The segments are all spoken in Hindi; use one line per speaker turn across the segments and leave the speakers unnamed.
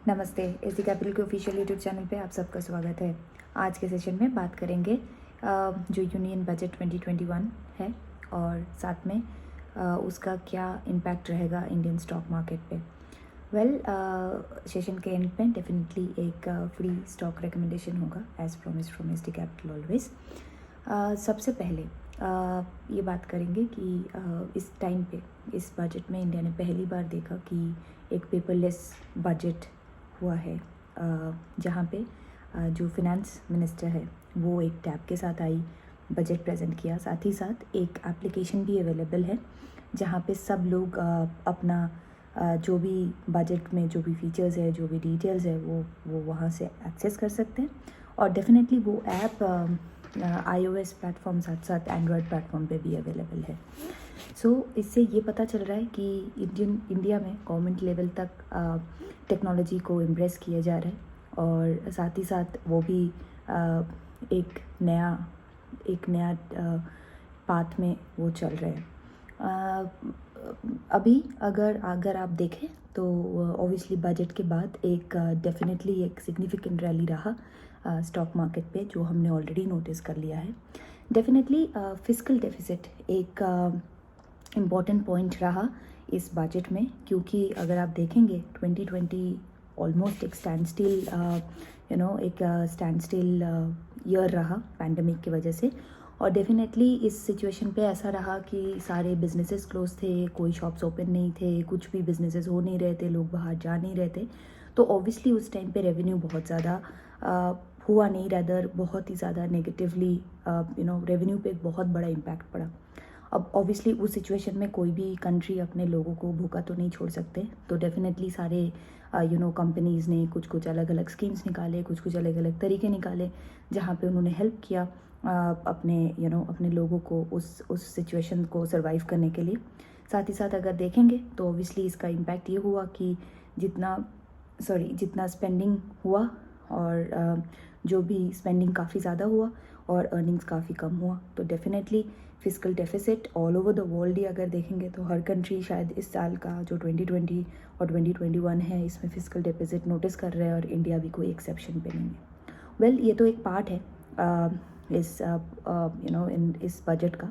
नमस्ते, एसडी कैपिटल के ऑफिशियल यूट्यूब चैनल पे आप सबका स्वागत है। आज के सेशन में बात करेंगे जो यूनियन बजट 2021 है और साथ में उसका क्या इम्पैक्ट रहेगा इंडियन स्टॉक मार्केट पे। सेशन के एंड में डेफिनेटली एक फ्री स्टॉक रिकमेंडेशन होगा as promise from SD Capital always. सबसे पहले ये बात करेंगे कि इस टाइम पे इस बजट में इंडिया ने पहली बार देखा कि एक पेपरलेस बजट हुआ है, जहाँ पे जो फिनेंस मिनिस्टर है वो एक टैब के साथ आई, बजट प्रेजेंट किया। साथ ही साथ एक एप्लीकेशन भी अवेलेबल है जहाँ पे सब लोग अपना जो भी बजट में जो भी फीचर्स है, जो भी डिटेल्स है वो वहाँ से एक्सेस कर सकते हैं। और डेफिनेटली वो ऐप iOS प्लेटफॉर्म साथ साथ एंड्रॉयड प्लेटफॉर्म पे भी अवेलेबल है। इससे ये पता चल रहा है कि इंडिया में गवर्नमेंट लेवल तक टेक्नोलॉजी को एम्ब्रेस किया जा रहा है और साथ ही साथ वो भी एक नया पाथ में वो चल रहे हैं। अभी अगर आप देखें तो ऑब्वियसली बजट के बाद एक डेफिनेटली एक सिग्निफिकेंट रैली रहा स्टॉक मार्केट पे, जो हमने ऑलरेडी नोटिस कर लिया है। डेफिनेटली फिस्कल डेफिसिट एक इम्पॉर्टेंट पॉइंट रहा इस बजट में, क्योंकि अगर आप देखेंगे 2020 ऑलमोस्ट एक स्टैंड स्टिल ईयर रहा पैंडमिक की वजह से। और डेफिनेटली इस सिचुएशन पे ऐसा रहा कि सारे बिजनेसेस क्लोज थे, कोई शॉप्स ओपन नहीं थे, कुछ भी बिजनेसेस हो नहीं रहे थे, लोग बाहर जा नहीं रहे थे। तो ऑब्वियसली उस टाइम पे रेवेन्यू बहुत ज़्यादा हुआ नहीं, रैदर बहुत ही ज़्यादा नेगेटिवली रेवेन्यू पे एक बहुत बड़ा इम्पैक्ट पड़ा। अब ऑब्वियसली उस सिचुएशन में कोई भी कंट्री अपने लोगों को भूखा तो नहीं छोड़ सकते, तो डेफिनेटली सारे कंपनीज़ ने कुछ अलग अलग स्कीम्स निकाले, कुछ अलग अलग तरीके निकाले जहाँ पे उन्होंने हेल्प किया अपने लोगों को उस सिचुएशन को सर्वाइव करने के लिए। साथ ही साथ अगर देखेंगे तो ऑब्वियसली इसका इम्पैक्ट ये हुआ कि जितना स्पेंडिंग हुआ और जो भी स्पेंडिंग काफ़ी ज़्यादा हुआ और अर्निंग्स काफ़ी कम हुआ। तो definitely fiscal deficit all over the world ही अगर देखेंगे तो हर कंट्री शायद इस साल का जो 2020 और 2021 है इसमें फिस्कल डेफिसिट नोटिस कर रहे हैं और इंडिया भी कोई एक्सेप्शन पे नहीं है। ये तो एक पार्ट है इस बजट का।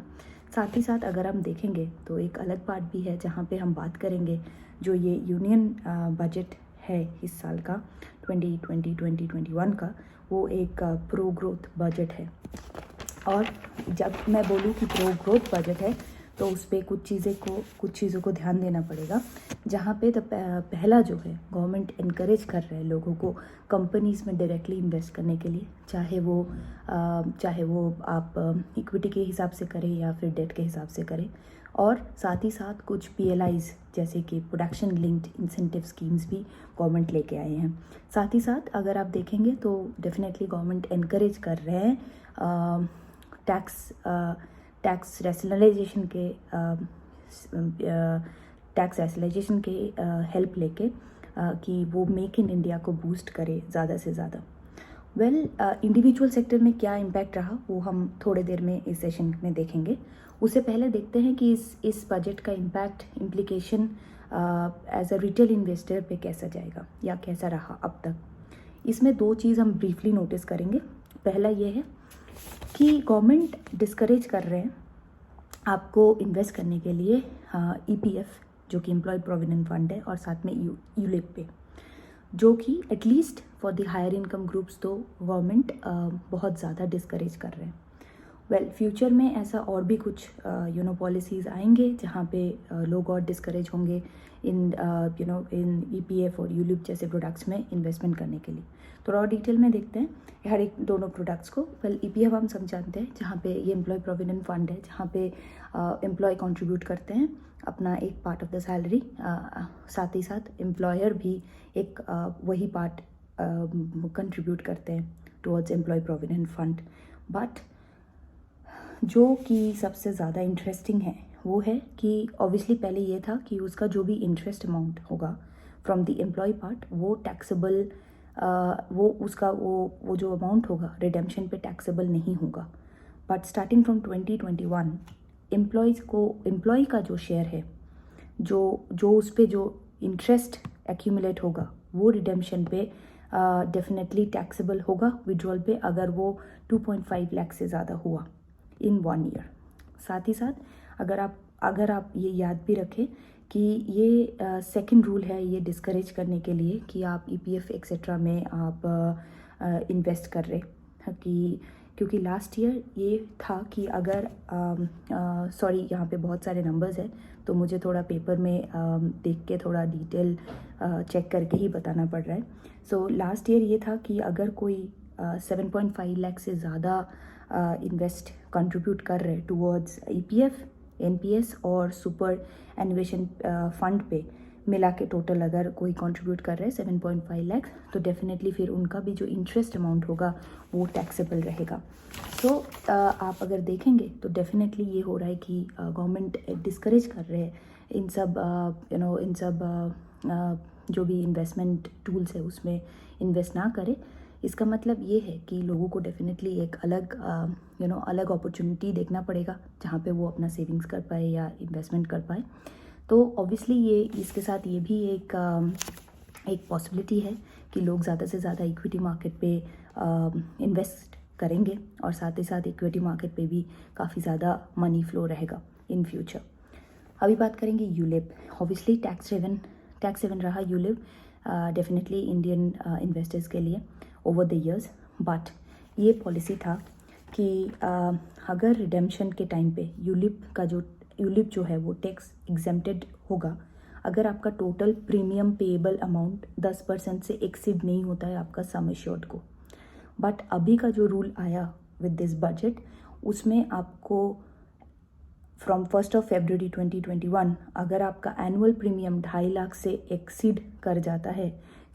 साथ ही साथ अगर हम देखेंगे तो एक अलग पार्ट भी है जहाँ पे हम बात करेंगे जो ये यूनियन बजट है इस साल का 2020-2021 का, वो एक प्रो ग्रोथ बजट है। और जब मैं बोलूँ कि प्रो ग्रोथ बजट है तो उस पर कुछ चीज़ों को ध्यान देना पड़ेगा, जहाँ पे पहला जो है गवर्नमेंट इनकरेज कर रहे हैं लोगों को कंपनीज़ में डायरेक्टली इन्वेस्ट करने के लिए, चाहे वो आप इक्विटी के हिसाब से करें या फिर डेट के हिसाब से करें। और साथ ही साथ कुछ PLIs जैसे कि प्रोडक्शन लिंक्ड इंसेंटिव स्कीम्स भी गवर्नमेंट लेके आए हैं। साथ ही साथ अगर आप देखेंगे तो डेफिनेटली गवर्नमेंट इनकरेज कर रहे हैं टैक्स रैशनलाइजेशन के हेल्प लेके कि वो मेक इन इंडिया को बूस्ट करे ज़्यादा से ज़्यादा। इंडिविजुअल सेक्टर में क्या इम्पैक्ट रहा वो हम थोड़े देर में इस सेशन में देखेंगे। उससे पहले देखते हैं कि इस बजट का implication as a retail investor पे कैसा जाएगा या कैसा रहा अब तक। इसमें दो चीज़ हम ब्रीफली नोटिस करेंगे। पहला ये है कि गवर्नमेंट डिस्करेज कर रहे हैं आपको इन्वेस्ट करने के लिए EPF जो कि एम्प्लॉय प्रोविडेंट फंड है, और साथ में यूलिप पे, जो कि at least for the higher income groups तो गवर्नमेंट बहुत ज़्यादा डिस्करेज कर रहे हैं। फ्यूचर में ऐसा और भी कुछ पॉलिसीज़ आएंगे जहाँ पे लोग और डिस्करेज होंगे इन EPF और यूलिप जैसे प्रोडक्ट्स में इन्वेस्टमेंट करने के लिए। थोड़ा और डिटेल में देखते हैं हर एक दोनों प्रोडक्ट्स को। EPF हम समझाते हैं जहाँ पे ये एम्प्लॉय प्रोविडेंट फंड है, जहाँ पे एम्प्लॉय कंट्रीब्यूट करते हैं अपना एक पार्ट ऑफ द सैलरी, साथ ही साथ एम्प्लॉयर भी एक वही पार्ट कंट्रीब्यूट करते हैं towards employ provident fund. But जो कि सबसे ज़्यादा इंटरेस्टिंग है वो है कि ऑब्वियसली पहले ये था कि उसका जो भी इंटरेस्ट अमाउंट होगा फ्रॉम द एम्प्लॉय पार्ट वो टैक्सेबल, वो जो अमाउंट होगा रिडेम्पशन पे टैक्सेबल नहीं होगा। बट स्टार्टिंग फ्रॉम 2021 एम्प्लॉय का जो शेयर है, जो उस पे जो इंटरेस्ट एक्यूमुलेट होगा वो रिडेम्पशन पे डेफिनेटली टैक्सेबल होगा विड्रॉल पे, अगर वो 2.5 लाख से ज़्यादा हुआ इन 1 ईयर। साथ ही साथ अगर आप ये याद भी रखें कि ये सेकंड रूल है ये डिस्करेज करने के लिए कि आप ईपीएफ एक्सेट्रा में आप इन्वेस्ट कर रहे कि, क्योंकि लास्ट ईयर ये था कि अगर सॉरी यहाँ पे बहुत सारे नंबर्स हैं तो मुझे थोड़ा पेपर में देख के थोड़ा डिटेल चेक करके ही बताना पड़ रहा है। सो लास्ट ईयर ये था कि अगर कोई 7.5 लाख से ज़्यादा इन्वेस्ट कंट्रीब्यूट कर रहे टूवर्ड्स ईपीएफ, एनपीएस और सुपर एनुएशन फंड पे मिला के टोटल अगर कोई कंट्रीब्यूट कर रहा है 7.5 लाख, तो डेफिनेटली फिर उनका भी जो इंटरेस्ट अमाउंट होगा वो टैक्सेबल रहेगा। तो आप अगर देखेंगे तो डेफिनेटली ये हो रहा है कि गवर्नमेंट डिस्करेज कर रहे हैं इन सब इन सब जो भी इन्वेस्टमेंट टूल्स है उसमें इन्वेस्ट ना करें। इसका मतलब ये है कि लोगों को डेफिनेटली एक अलग अलग अपॉर्चुनिटी देखना पड़ेगा जहाँ पे वो अपना सेविंग्स कर पाए या इन्वेस्टमेंट कर पाए। तो ऑब्वियसली ये इसके साथ ये भी एक पॉसिबिलिटी है कि लोग ज़्यादा से ज़्यादा इक्विटी मार्केट पे इन्वेस्ट करेंगे और साथ ही साथ इक्विटी मार्केट पे भी काफ़ी ज़्यादा मनी फ्लो रहेगा इन फ्यूचर। अभी बात करेंगे यूलिप। ऑब्वियसली टैक्स हेवन रहा यूलिप डेफिनेटली इंडियन इन्वेस्टर्स के लिए ओवर द ईयर्स, बट ये पॉलिसी था कि अगर रिडेम्पशन के टाइम पे यूलिप जो है वो टैक्स एग्जेम्प्टेड होगा अगर आपका टोटल प्रीमियम पेएबल अमाउंट 10% से एक्सीड नहीं होता है आपका सम एश्योर्ड को। बट अभी का जो रूल आया विद दिस बजट उसमें आपको फ्रॉम 1 फरवरी 2021 अगर आपका एनुअल प्रीमियम 2.5 लाख से एक्सीड कर जाता है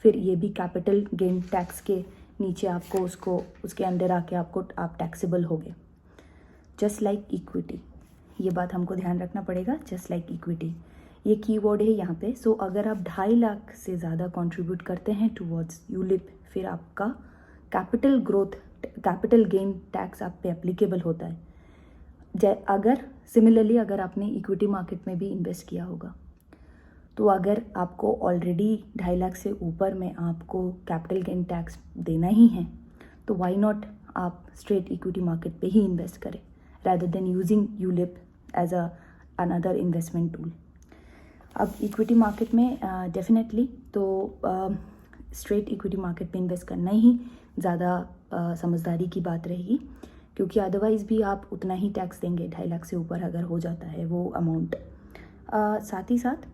फिर ये भी कैपिटल गेन टैक्स के नीचे आपको उसके अंदर आके आप टैक्सेबल होगे। जस्ट लाइक इक्विटी, ये बात हमको ध्यान रखना पड़ेगा। जस्ट लाइक इक्विटी ये कीवर्ड है यहाँ पे। सो अगर आप 2.5 लाख से ज़्यादा कंट्रीब्यूट करते हैं टुवर्ड्स यूलिप फिर आपका कैपिटल गेन टैक्स आप पे एप्लीकेबल होता है। अगर आपने इक्विटी मार्केट में भी इन्वेस्ट किया होगा तो अगर आपको ऑलरेडी 2.5 लाख से ऊपर में आपको कैपिटल गेन टैक्स देना ही है तो वाई नॉट आप स्ट्रेट इक्विटी मार्केट पे ही इन्वेस्ट करें rather than using ULIP as another investment tool। अब इक्विटी मार्केट में डेफिनेटली तो स्ट्रेट इक्विटी मार्केट पे इन्वेस्ट करना ही ज़्यादा समझदारी की बात रहेगी, क्योंकि अदरवाइज़ भी आप उतना ही टैक्स देंगे 2.5 लाख से ऊपर अगर हो जाता है वो अमाउंट। साथ ही साथ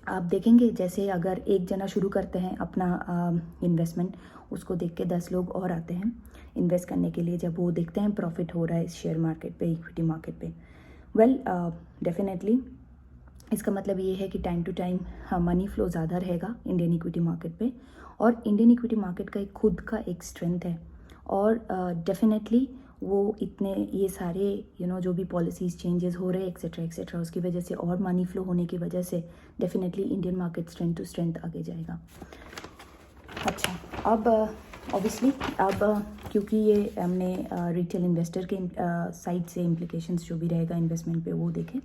आप देखेंगे जैसे अगर एक जना शुरू करते हैं अपना इन्वेस्टमेंट उसको देख के 10 लोग और आते हैं इन्वेस्ट करने के लिए जब वो देखते हैं प्रॉफिट हो रहा है इस शेयर मार्केट पे, इक्विटी मार्केट पे। वेल डेफिनेटली इसका मतलब ये है कि time to time money flow ज़्यादा रहेगा इंडियन इक्विटी मार्केट पे, और इंडियन इक्विटी मार्केट का एक खुद का एक स्ट्रेंथ है। और डेफिनेटली वो इतने ये सारे जो भी पॉलिसीज़ चेंजेस हो रहे हैं एक्सेट्रा उसकी वजह से और मनी फ्लो होने की वजह से definitely Indian market strength to strength आगे जाएगा। अच्छा, अब ऑब्वियसली क्योंकि ये हमने रिटेल इन्वेस्टर के साइड से इम्प्लीकेशंस जो भी रहेगा इन्वेस्टमेंट पे वो देखें।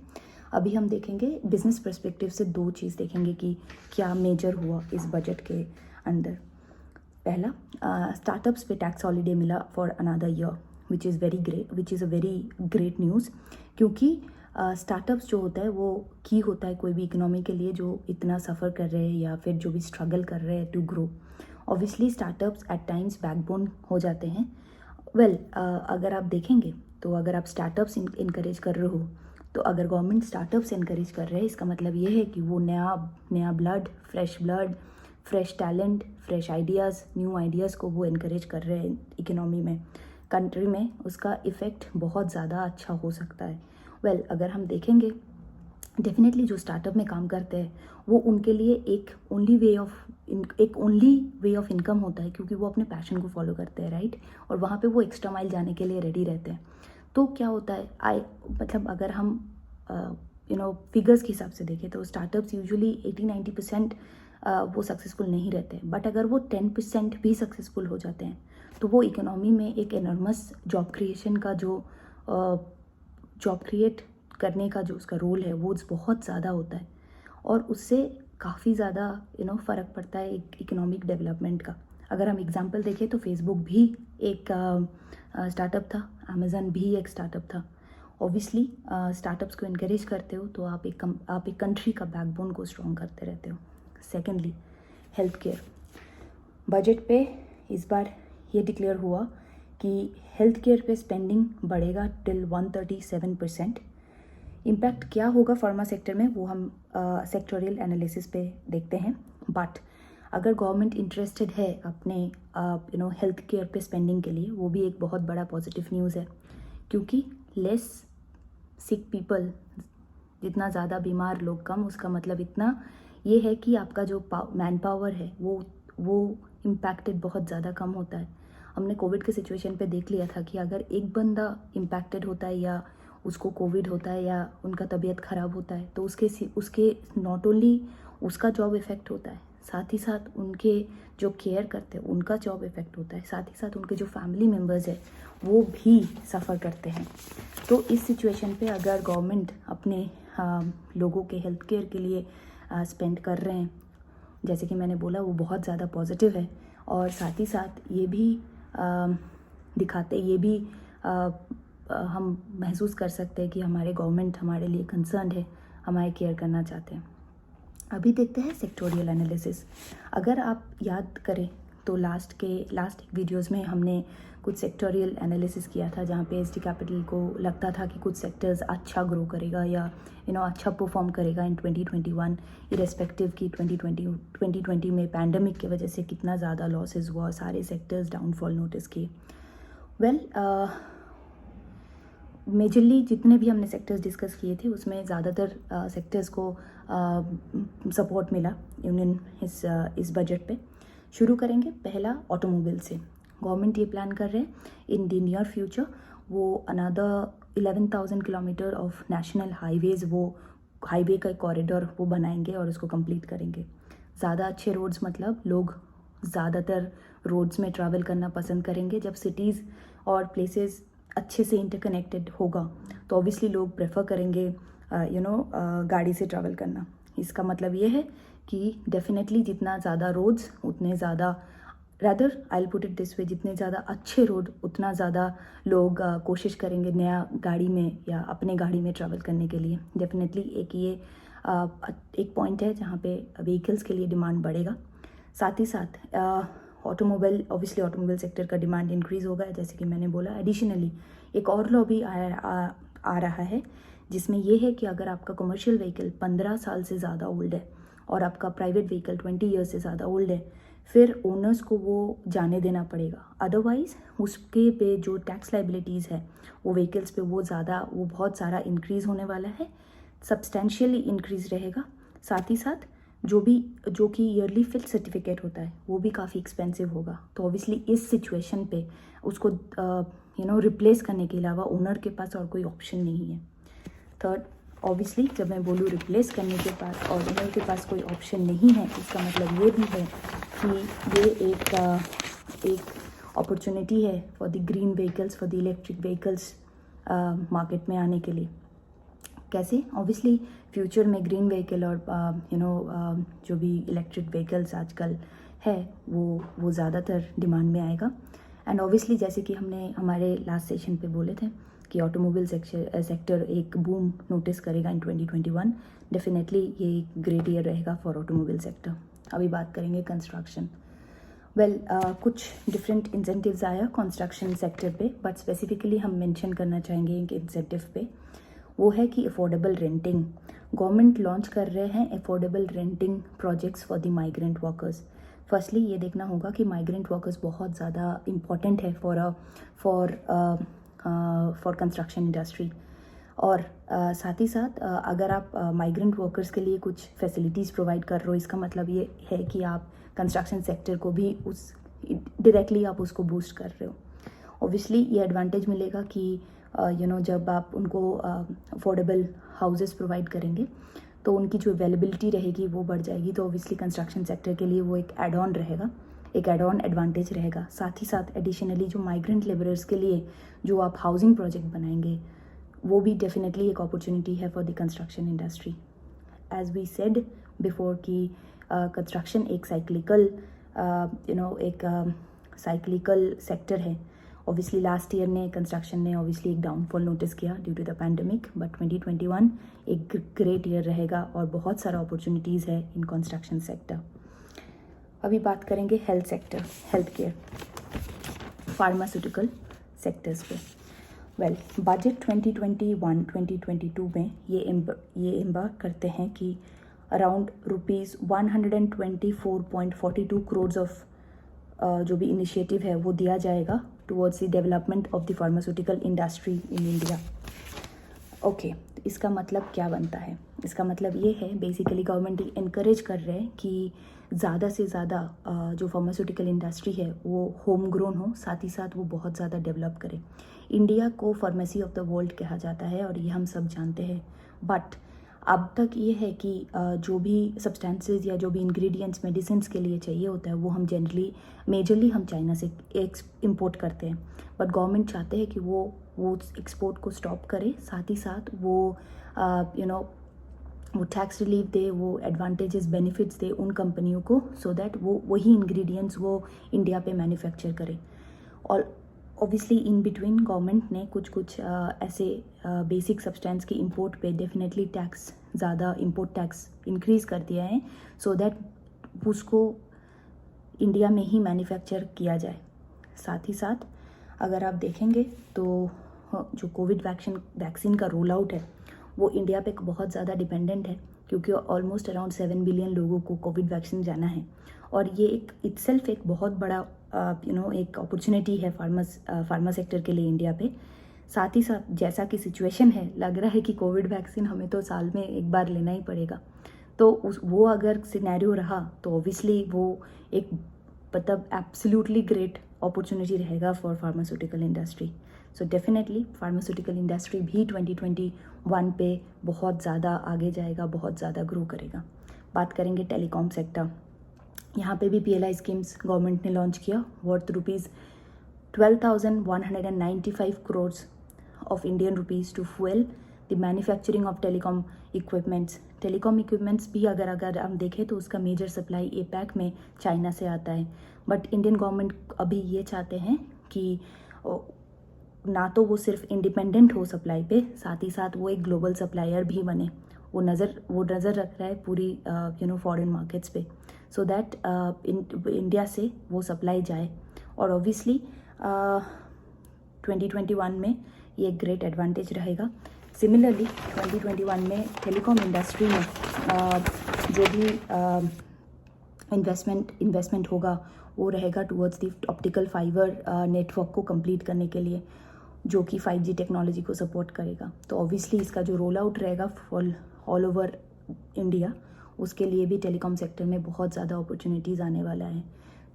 अभी हम देखेंगे बिजनेस पर्सपेक्टिव से 2 चीज़ देखेंगे कि क्या मेजर हुआ इस बजट के अंदर। पहला, स्टार्टअप्स पे टैक्स हॉलीडे मिला for another year which is a very great news, क्योंकि स्टार्टअप्स जो होता है वो की होता है कोई भी इकोनॉमी के लिए जो इतना सफ़र कर रहे हैं या फिर जो भी स्ट्रगल कर रहे हैं to grow. Obviously startups at times backbone हो जाते हैं। अगर आप देखेंगे तो अगर आप स्टार्टअप्स इनकरेज कर रहे हो तो अगर गवर्नमेंट स्टार्टअप्स इनकरेज कर रहे हैं इसका मतलब ये है कि वो नया blood, fresh talent, fresh ideas, new ideas को वो इनकरेज कर रहे हैं इकोनॉमी में, कंट्री में। उसका इफ़ेक्ट बहुत ज़्यादा अच्छा हो सकता है। अगर हम देखेंगे डेफिनेटली जो स्टार्टअप में काम करते हैं वो उनके लिए एक ओनली वे ऑफ इनकम होता है, क्योंकि वो अपने पैशन को फॉलो करते हैं, राइट। और वहाँ पे वो एक्स्ट्रा माइल जाने के लिए रेडी रहते हैं। तो क्या होता है मतलब अगर हम फिगर्स के हिसाब से देखें तो स्टार्टअप्स यूजुअली 80-90% वो सक्सेसफुल नहीं रहते, बट अगर वो 10% भी सक्सेसफुल हो जाते हैं तो वो इकोनॉमी में एक एनॉर्मस जॉब क्रिएशन का जो जॉब क्रिएट करने का जो उसका रोल है वो बहुत ज़्यादा होता है, और उससे काफ़ी ज़्यादा फ़र्क पड़ता है एक इकोनॉमिक डेवलपमेंट का। अगर हम एग्जांपल देखें तो फेसबुक भी एक स्टार्टअप था, अमेज़न भी एक स्टार्टअप था। ऑब्वियसली स्टार्टअप्स को इनकरेज करते हो तो आप एक कंट्री का बैकबोन को स्ट्रॉन्ग करते रहते हो। Secondly, health care. बजट पे इस बार ये डिक्लेयर हुआ कि हेल्थ केयर पे स्पेंडिंग बढ़ेगा टिल 137%। इम्पैक्ट क्या होगा फार्मा सेक्टर में वो हम सेक्टोरियल एनालिसिस पे देखते हैं। बट अगर गवर्नमेंट इंटरेस्टेड है अपने हेल्थ केयर पे स्पेंडिंग के लिए, वो भी एक बहुत बड़ा पॉजिटिव न्यूज़ है, क्योंकि लेस सिक पीपल, जितना ज़्यादा बीमार लोग कम, उसका मतलब इतना ये है कि आपका जो मैन पावर है वो इम्पैक्टेड बहुत ज़्यादा कम होता है। हमने कोविड के सिचुएशन पे देख लिया था कि अगर एक बंदा इम्पैक्टेड होता है या उसको कोविड होता है या उनका तबीयत ख़राब होता है तो उसके नॉट ओनली उसका जॉब इफ़ेक्ट होता है, साथ ही साथ उनके जो केयर करते हैं उनका जॉब इफ़ेक्ट होता है, साथ ही साथ उनके जो फैमिली मेम्बर्स हैं वो भी सफ़र करते हैं। तो इस सिचुएशन पे अगर गवर्नमेंट अपने लोगों के हेल्थ केयर के लिए स्पेंड कर रहे हैं, जैसे कि मैंने बोला, वो बहुत ज़्यादा पॉजिटिव है। और साथ ही साथ ये भी हम महसूस कर सकते हैं कि हमारे गवर्नमेंट हमारे लिए कंसर्न है, हमारे केयर करना चाहते हैं। अभी देखते हैं सेक्टोरियल एनालिसिस। अगर आप याद करें तो लास्ट वीडियोस में हमने कुछ सेक्टोरियल एनालिसिस किया था, जहाँ पे एसडी कैपिटल को लगता था कि कुछ सेक्टर्स अच्छा ग्रो करेगा या अच्छा परफॉर्म करेगा इन 2021, इरेस्पेक्टिव की 2020 में पैंडमिक की वजह से कितना ज़्यादा लॉसेस हुआ, सारे सेक्टर्स डाउनफॉल नोटिस किए। मेजरली जितने भी हमने सेक्टर्स डिस्कस किए थे उसमें ज़्यादातर सेक्टर्स को सपोर्ट मिला यूनियन इस बजट पे। शुरू करेंगे पहला ऑटोमोबाइल से। गवर्नमेंट ये प्लान कर रहे हैं इन द नियर फ्यूचर वो another 11,000 kilometre of national highways, वो हाईवे का कॉरिडोर वो बनाएंगे और उसको कंप्लीट करेंगे। ज़्यादा अच्छे रोड्स मतलब लोग ज़्यादातर रोड्स में ट्रैवल करना पसंद करेंगे। जब सिटीज़ और प्लेसेस अच्छे से इंटरकनेक्टेड होगा तो ऑब्वियसली लोग प्रेफर करेंगे गाड़ी से ट्रैवल करना। इसका मतलब ये है कि डेफिनेटली जितना ज़्यादा रोड्स उतने ज़्यादा, rather I will put it this way, जितने ज़्यादा अच्छे रोड उतना ज़्यादा लोग कोशिश करेंगे नया गाड़ी में या अपने गाड़ी में ट्रैवल करने के लिए। डेफिनेटली एक पॉइंट है जहाँ पे व्हीकल्स के लिए डिमांड बढ़ेगा। साथ ही साथ ऑटोमोबाइल सेक्टर का डिमांड इंक्रीज़ होगा, जैसे कि मैंने बोला। एडिशनली एक और लॉ भी आ रहा है जिसमें यह है कि अगर आपका कमर्शियल व्हीकल 15 साल से ज़्यादा ओल्ड है और आपका प्राइवेट व्हीकल 20 ईयर्स से ज़्यादा ओल्ड है, फिर ओनर्स को वो जाने देना पड़ेगा। अदरवाइज़ उसके पे जो टैक्स लाइबिलिटीज़ है वो व्हीकल्स पे वो बहुत सारा इंक्रीज़ होने वाला है, सब्सटेंशियली इंक्रीज़ रहेगा। साथ ही साथ जो कि ईयरली फिक्स सर्टिफिकेट होता है वो भी काफ़ी एक्सपेंसिव होगा। तो ऑब्वियसली इस सिचुएशन पे उसको रिप्लेस करने के अलावा ओनर के पास और कोई ऑप्शन नहीं है। थर्ड, ऑब्वियसली जब मैं बोलूँ रिप्लेस करने के पास और ओनर के पास कोई ऑप्शन नहीं है, इसका मतलब ये भी है कि ये एक अपॉर्चुनिटी है for the green vehicles, for the electric vehicles market में आने के लिए। कैसे? ऑब्वियसली फ्यूचर में ग्रीन व्हीकल और जो भी इलेक्ट्रिक व्हीकल्स आजकल है वो ज़्यादातर डिमांड में आएगा। एंड ऑब्वियसली जैसे कि हमने हमारे लास्ट सेशन पे बोले थे कि ऑटोमोबाइल सेक्टर एक बूम नोटिस करेगा इन 2021। डेफिनेटली ये ग्रेट ईयर रहेगा फॉर ऑटोमोबाइल सेक्टर। अभी बात करेंगे कंस्ट्रक्शन। कुछ डिफरेंट इंसेंटिव्स आया कंस्ट्रक्शन सेक्टर पे, बट स्पेसिफिकली हम मेंशन करना चाहेंगे एक इंसेंटिव पे, वो है कि अफोर्डेबल रेंटिंग। गवर्नमेंट लॉन्च कर रहे हैं affordable renting projects for the migrant workers. Firstly ये देखना होगा कि माइग्रेंट वर्कर्स बहुत ज़्यादा इम्पॉर्टेंट है फॉर कंस्ट्रक्शन इंडस्ट्री। और साथ ही साथ अगर आप माइग्रेंट वर्कर्स के लिए कुछ फैसिलिटीज़ प्रोवाइड कर रहे हो, इसका मतलब ये है कि आप कंस्ट्रक्शन सेक्टर को भी डायरेक्टली आप उसको बूस्ट कर रहे हो। ऑब्वियसली ये एडवांटेज मिलेगा कि जब आप उनको अफोर्डेबल हाउसेस प्रोवाइड करेंगे तो उनकी जो अवेलेबिलिटी रहेगी वो बढ़ जाएगी। तो ऑब्वियसली कंस्ट्रक्शन सेक्टर के लिए वो एक एड ऑन रहेगा, एक एड ऑन एडवांटेज रहेगा। साथ ही साथ एडिशनली जो माइग्रेंट लेबरर्स के लिए जो आप हाउसिंग प्रोजेक्ट बनाएंगे वो भी डेफिनेटली एक अपॉर्चुनिटी है for the construction industry. As we said, before कि कंस्ट्रक्शन एक साइक्लिकल साइक्लिकल सेक्टर है। ऑब्वियसली लास्ट ईयर ने कंस्ट्रक्शन ने ऑब्वियसली एक डाउनफॉल नोटिस किया due to the pandemic, but 2021 एक ग्रेट ईयर रहेगा और बहुत सारा अपॉर्चुनिटीज़ है इन कंस्ट्रक्शन सेक्टर। अभी बात करेंगे health sector, health care, pharmaceutical sectors पे। वेल, बजट 2021-2022 में ये एम्बार्क करते हैं कि अराउंड रुपीज़ 124.42 करोड़ ऑफ जो भी इनिशिएटिव है वो दिया जाएगा towards the development of the pharmaceutical industry in India. Okay, इसका मतलब क्या बनता है? इसका मतलब ये है बेसिकली गवर्नमेंट इनकरेज कर रहे हैं कि ज़्यादा से ज़्यादा जो फार्मास्यूटिकल इंडस्ट्री है वो होम ग्रोन हो, साथ ही साथ वो बहुत ज़्यादा डेवलप करे। इंडिया को फार्मेसी ऑफ द वर्ल्ड कहा जाता है और ये हम सब जानते हैं, बट अब तक ये है कि जो भी सब्सटेंसेस या जो भी इंग्रेडिएंट्स मेडिसिन के लिए चाहिए होता है वो हम मेजरली हम चाइना से इंपोर्ट करते हैं, बट गवर्नमेंट चाहते हैं कि वो एक्सपोर्ट को स्टॉप करे, साथ ही साथ वो वो टैक्स रिलीफ दे, वो एडवांटेजेस बेनिफिट्स दे उन कंपनियों को, सो दैट वो वही इंग्रेडिएंट्स वो इंडिया पे मैन्युफैक्चर करे। और ऑब्वियसली इन बिटवीन गवर्नमेंट ने कुछ ऐसे बेसिक सब्सटेंस के इंपोर्ट पे डेफिनेटली टैक्स ज़्यादा इंपोर्ट टैक्स इंक्रीज़ कर दिया है, सो दैट उसको इंडिया में ही मैन्युफैक्चर किया जाए। साथ ही साथ अगर आप देखेंगे तो जो कोविड वैक्सीन का रोल आउट है वो इंडिया पे बहुत ज़्यादा डिपेंडेंट है, क्योंकि ऑलमोस्ट अराउंड 7 बिलियन लोगों को कोविड वैक्सीन जाना है, और ये एक इटसेल्फ एक बहुत बड़ा एक अपॉर्चुनिटी है फार्मा सेक्टर के लिए इंडिया पे। साथ ही साथ जैसा कि सिचुएशन है, लग रहा है कि कोविड वैक्सीन हमें तो साल में एक बार लेना ही पड़ेगा, तो वो अगर सिनेरियो रहा तो ऑब्वियसली वो एक मतलब एब्सोल्युटली ग्रेट अपॉर्चुनिटी रहेगा for pharmaceutical industry. So definitely pharmaceutical industry भी 2021 पे बहुत ज़्यादा आगे जाएगा, बहुत ज़्यादा ग्रो करेगा। बात करेंगे टेलीकॉम सेक्टर। यहाँ पे भी PLI स्कीम्स गवर्नमेंट ने लॉन्च किया worth rupees 12,195 crore of Indian rupees to fuel the manufacturing of telecom equipments. Telecom equipments भी अगर हम देखें तो उसका मेजर सप्लाई APEC में चाइना से आता है, बट इंडियन गवर्नमेंट अभी ये चाहते हैं कि ना तो वो सिर्फ इंडिपेंडेंट हो सप्लाई पे, साथ ही साथ वो एक ग्लोबल सप्लायर भी बने। वो नज़र रख रहा है पूरी फॉरेन मार्केट्स पे, सो दैट इंडिया से वो सप्लाई जाए। और ऑब्वियसली 2021 में ये ग्रेट एडवांटेज रहेगा। सिमिलरली 2021 में टेलीकॉम इंडस्ट्री में जो भी इन्वेस्टमेंट होगा वो रहेगा towards the optical fibre network को कंप्लीट करने के लिए, जो कि 5G टेक्नोलॉजी को सपोर्ट करेगा। तो ऑब्वियसली इसका जो रोल आउट रहेगा ऑल ओवर इंडिया, उसके लिए भी टेलीकॉम सेक्टर में बहुत ज़्यादा अपॉर्चुनिटीज़ आने वाला है।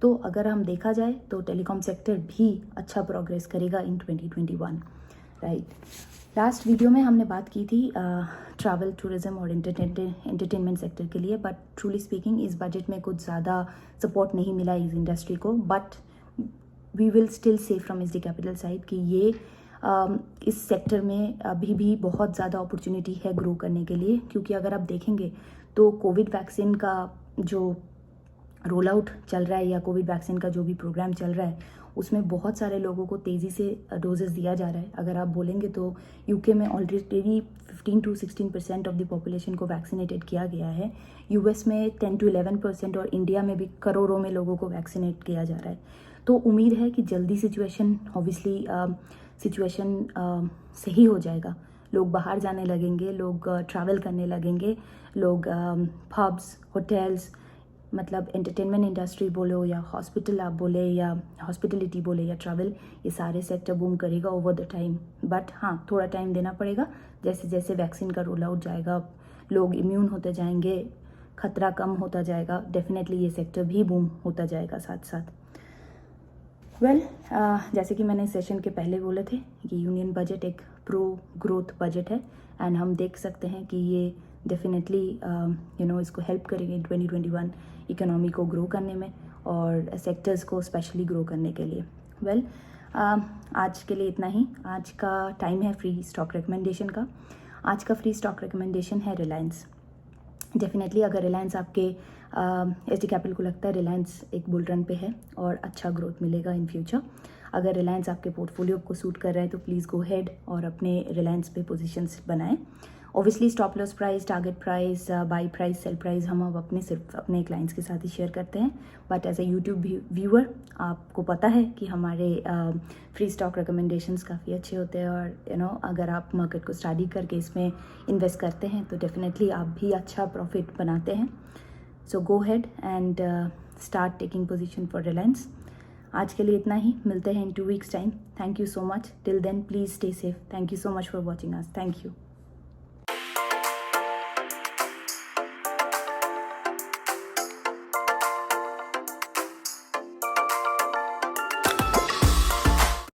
तो अगर हम देखा जाए तो टेलीकॉम सेक्टर भी अच्छा प्रोग्रेस करेगा इन 2021, राइट। लास्ट वीडियो में हमने बात की थी ट्रैवल, टूरिज्म और एंटरटेनमेंट सेक्टर के लिए, बट ट्रूली स्पीकिंग इस बजट में कुछ ज़्यादा सपोर्ट नहीं मिला इस इंडस्ट्री को, but we will still say from SD Capital side कि ये इस सेक्टर में अभी भी बहुत ज़्यादा अपॉर्चुनिटी है ग्रो करने के लिए, क्योंकि अगर आप देखेंगे तो कोविड वैक्सीन का जो रोल आउट चल रहा है या कोविड वैक्सीन का जो भी प्रोग्राम चल रहा है उसमें बहुत सारे लोगों को तेज़ी से डोजेस दिया जा रहा है। अगर आप बोलेंगे तो UK में already 15 to 16% of the population को वैक्सीनेटेड किया गया है, US में 10 to 11% और इंडिया में भी करोड़ों में लोगों को वैक्सीनेट किया जा रहा है। तो उम्मीद है कि जल्दी सिचुएशन सही हो जाएगा, लोग बाहर जाने लगेंगे, लोग ट्रैवल करने लगेंगे, लोग पब्स, होटल्स, मतलब एंटरटेनमेंट इंडस्ट्री बोलो या हॉस्पिटल आप बोले या हॉस्पिटलिटी बोले या ट्रैवल, ये सारे सेक्टर बूम करेगा ओवर द टाइम। बट हाँ, थोड़ा टाइम देना पड़ेगा, जैसे जैसे वैक्सीन का रोल आउट जाएगा, लोग इम्यून होते जाएंगे, खतरा कम होता जाएगा, डेफिनेटली ये सेक्टर भी बूम होता जाएगा साथ साथ। जैसे कि मैंने सेशन के पहले बोले थे कि यूनियन बजट एक प्रो ग्रोथ बजट है, एंड हम देख सकते हैं कि ये डेफिनेटली इसको हेल्प करेंगे 2021 इकोनॉमी को ग्रो करने में और सेक्टर्स को स्पेशली ग्रो करने के लिए। आज के लिए इतना ही। आज का टाइम है फ्री स्टॉक रिकमेंडेशन का। आज का फ्री स्टॉक रिकमेंडेशन है रिलायंस। डेफिनेटली अगर रिलायंस आपके एच डी कैपिटल को लगता है रिलायंस एक बुल रन पे है और अच्छा ग्रोथ मिलेगा इन फ्यूचर। अगर रिलायंस आपके पोर्टफोलियो को सूट कर रहा है तो प्लीज़ गो हेड और अपने रिलायंस पे पोजीशंस बनाएं। Obviously stop loss price, target price, by price, sale price हम अब सिर्फ अपने क्लाइंट्स के साथ ही शेयर करते हैं। But as a YouTube viewer आपको पता है कि हमारे फ्री स्टॉक रिकमेंडेशंस काफ़ी अच्छे होते हैं और अगर आप मार्केट को स्टडी करके इसमें इन्वेस्ट करते हैं तो डेफिनेटली आप भी अच्छा प्रॉफिट बनाते हैं। So go ahead and start taking position for Reliance. आज के लिए इतना ही, मिलते हैं in 2 weeks time. Thank you so much. Till then please stay safe. Thank you so much for watching us. Thank you.